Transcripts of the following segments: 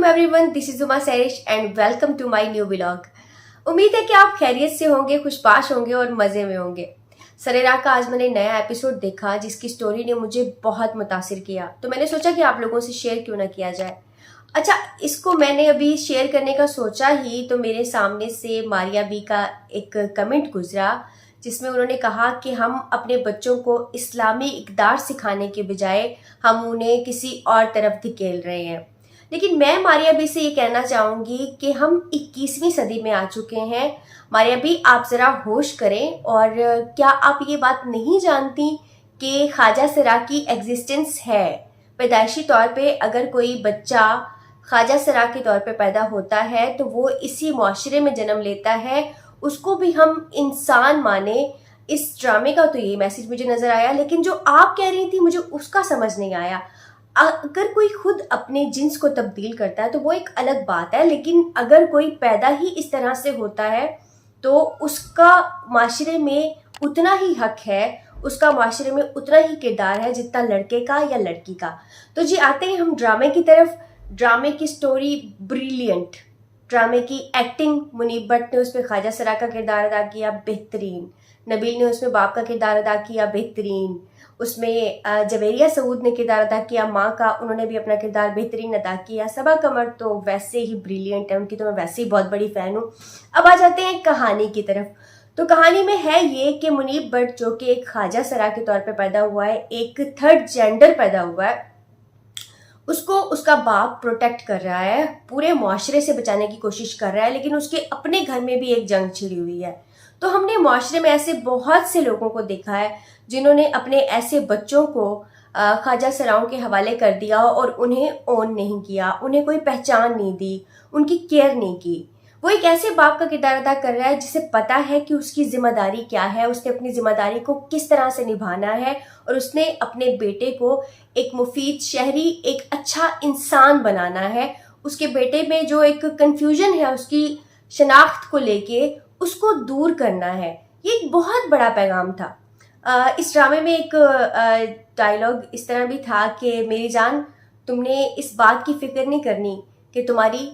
वालेकुम everyone, this is Uma Sarish and welcome to my new vlog. उम्मीद है कि आप खैरियत से होंगे, खुशबाश होंगे और मज़े में होंगे। सरेरा का आज मैंने नया एपिसोड देखा जिसकी स्टोरी ने मुझे बहुत मुतासिर किया, तो मैंने सोचा कि आप लोगों से शेयर क्यों ना किया जाए। अच्छा, इसको मैंने अभी शेयर करने का सोचा ही तो मेरे सामने से मारिया बी का एक कमेंट गुजरा जिसमें उन्होंने कहा कि हम अपने बच्चों को इस्लामी इक़दार सिखाने के बजाय हम उन्हें किसी और तरफ धकेल रहे हैं। लेकिन मैं मारिया बी से ये कहना चाहूँगी कि हम 21वीं सदी में आ चुके हैं। मारिया बी, आप ज़रा होश करें। और क्या आप ये बात नहीं जानती कि ख्वाजा सरा की एग्जिस्टेंस है? पैदाइशी तौर पे अगर कोई बच्चा ख्वाजा सरा के तौर पे पैदा होता है तो वो इसी मुआशरे में जन्म लेता है, उसको भी हम इंसान माने। इस ड्रामे का तो ये मैसेज मुझे नज़र आया, लेकिन जो आप कह रही थी मुझे उसका समझ नहीं आया। अगर कोई खुद अपने जिन्स को तब्दील करता है तो वो एक अलग बात है, लेकिन अगर कोई पैदा ही इस तरह से होता है तो उसका माशरे में उतना ही हक है, उसका माशरे में उतना ही किरदार है जितना लड़के का या लड़की का। तो जी, आते हैं हम ड्रामे की तरफ। ड्रामे की स्टोरी ब्रिलियंट, ड्रामे की एक्टिंग, मुनीब भट्ट ने उसमें ख्वाजा सरा का किरदार अदा किया बेहतरीन, नबील ने उसमें बाप का किरदार अदा किया बेहतरीन, उसमें जवेरिया सऊद ने किरदार अदा किया माँ का, उन्होंने भी अपना किरदार बेहतरीन अदा किया। सबा कमर तो वैसे ही ब्रिलियंट है, उनकी तो मैं वैसे ही बहुत बड़ी फ़ैन हूँ। अब आ जाते हैं कहानी की तरफ। तो कहानी में है ये कि मुनीब भट्ट जो कि एक ख्वाजा सरा के तौर पे पैदा हुआ है, एक थर्ड जेंडर पैदा हुआ है, उसको उसका बाप प्रोटेक्ट कर रहा है, पूरे मुआशरे से बचाने की कोशिश कर रहा है, लेकिन उसके अपने घर में भी एक जंग छिड़ी हुई है। तो हमने मुआशरे में ऐसे बहुत से लोगों को देखा है जिन्होंने अपने ऐसे बच्चों को ख्वाजा सराओं के हवाले कर दिया और उन्हें ओन नहीं किया, उन्हें कोई पहचान नहीं दी, उनकी केयर नहीं की। वो एक ऐसे बाप का किरदार अदा कर रहा है जिसे पता है कि उसकी जिम्मेदारी क्या है, उसने अपनी जिम्मेदारी को किस तरह से निभाना है, और उसने अपने बेटे को एक मुफीद शहरी, एक अच्छा इंसान बनाना है। उसके बेटे में जो एक कन्फ्यूजन है उसकी शनाख्त को लेके, उसको दूर करना है। ये एक बहुत बड़ा पैगाम था। इस ड्रामे में एक डायलॉग इस तरह भी था कि मेरी जान, तुमने इस बात की फिक्र नहीं करनी कि तुम्हारी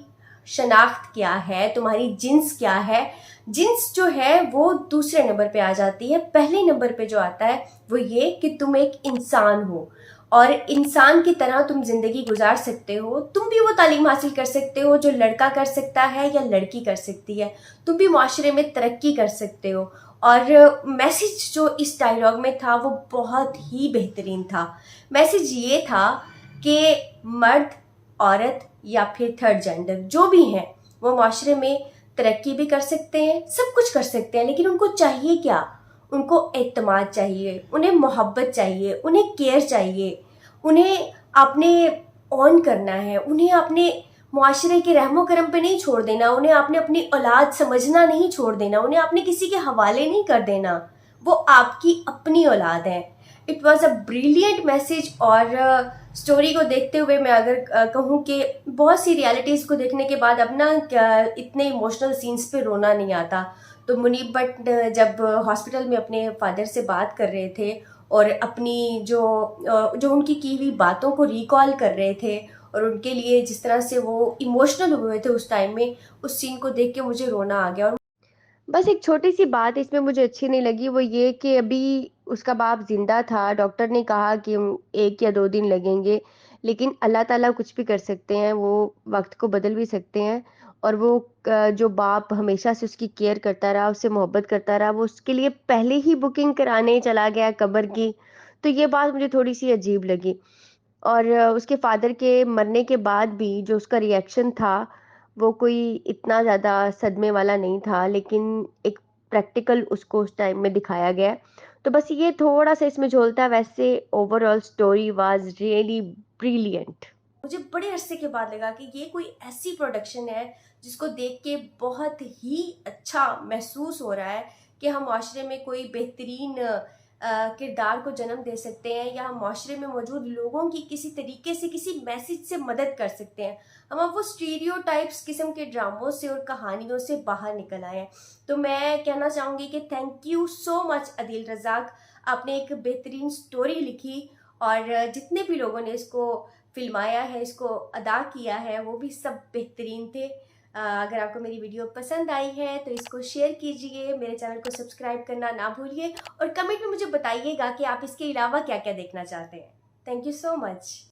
शनाख्त क्या है, तुम्हारी जिन्स क्या है। जिन्स जो है वो दूसरे नंबर पे आ जाती है। पहले नंबर पे जो आता है वो ये कि तुम एक इंसान हो और इंसान की तरह तुम जिंदगी गुजार सकते हो। तुम भी वो तालीम हासिल कर सकते हो जो लड़का कर सकता है या लड़की कर सकती है। तुम भी माशरे में तरक्की कर सकते हो। और मैसेज जो इस डायलॉग में था वो बहुत ही बेहतरीन था। मैसेज ये था कि मर्द, औरत या फिर थर्ड जेंडर जो भी हैं वो माशरे में तरक्की भी कर सकते हैं, सब कुछ कर सकते हैं, लेकिन उनको चाहिए क्या? उनको एतमाद चाहिए, उन्हें मोहब्बत चाहिए, उन्हें केयर चाहिए, उन्हें आपने ऑन करना है, उन्हें अपने मुआशरे के रहमो करम पे नहीं छोड़ देना, उन्हें आपने अपनी औलाद समझना नहीं छोड़ देना, उन्हें आपने किसी के हवाले नहीं कर देना। वो आपकी अपनी औलाद है। It was a brilliant message. और स्टोरी को देखते हुए मैं अगर कहूँ कि बहुत सी रियलिटीज़ को देखने के बाद अब ना इतने इमोशनल सीन्स पे रोना नहीं आता। तो मुनीब भट्ट जब हॉस्पिटल में अपने फादर से बात कर रहे थे और अपनी जो उनकी की हुई बातों को रिकॉल कर रहे थे और उनके लिए जिस तरह से वो इमोशनल हुए थे उस टाइम में, उस सीन को देख के मुझे रोना आ गया। और बस एक छोटी सी बात इसमें मुझे अच्छी नहीं लगी, वो ये कि अभी उसका बाप जिंदा था, डॉक्टर ने कहा कि 1 या 2 दिन लगेंगे, लेकिन अल्लाह ताला कुछ भी कर सकते हैं, वो वक्त को बदल भी सकते हैं। और वो जो बाप हमेशा से उसकी केयर करता रहा, उससे मोहब्बत करता रहा, वो उसके लिए पहले ही बुकिंग कराने चला गया कब्र की। तो ये बात मुझे थोड़ी सी अजीब लगी। और उसके फादर के मरने के बाद भी जो उसका रिएक्शन था वो कोई इतना ज़्यादा सदमे वाला नहीं था, लेकिन एक प्रैक्टिकल उसको उस टाइम में दिखाया गया है। तो बस ये थोड़ा सा इसमें झोलता है, वैसे overall story was really brilliant. मुझे बड़े अरसे के बाद लगा कि ये कोई ऐसी प्रोडक्शन है जिसको देख के बहुत ही अच्छा महसूस हो रहा है कि हम माशरे में कोई बेहतरीन किरदार को जन्म दे सकते हैं, या हम माशरे में मौजूद लोगों की किसी तरीके से किसी मैसेज से मदद कर सकते हैं। हम अब वो स्टीरियोटाइप्स किस्म के ड्रामों से और कहानियों से बाहर निकल आए हैं। तो मैं कहना चाहूँगी कि thank you so much Adeel Razzaq, आपने एक बेहतरीन स्टोरी लिखी और जितने भी लोगों ने इसको फिल्माया है, इसको अदा किया है, वो भी सब बेहतरीन थे। अगर आपको मेरी वीडियो पसंद आई है तो इसको शेयर कीजिए, मेरे चैनल को सब्सक्राइब करना ना भूलिए और कमेंट में मुझे बताइएगा कि आप इसके अलावा क्या क्या देखना चाहते हैं। Thank you so much.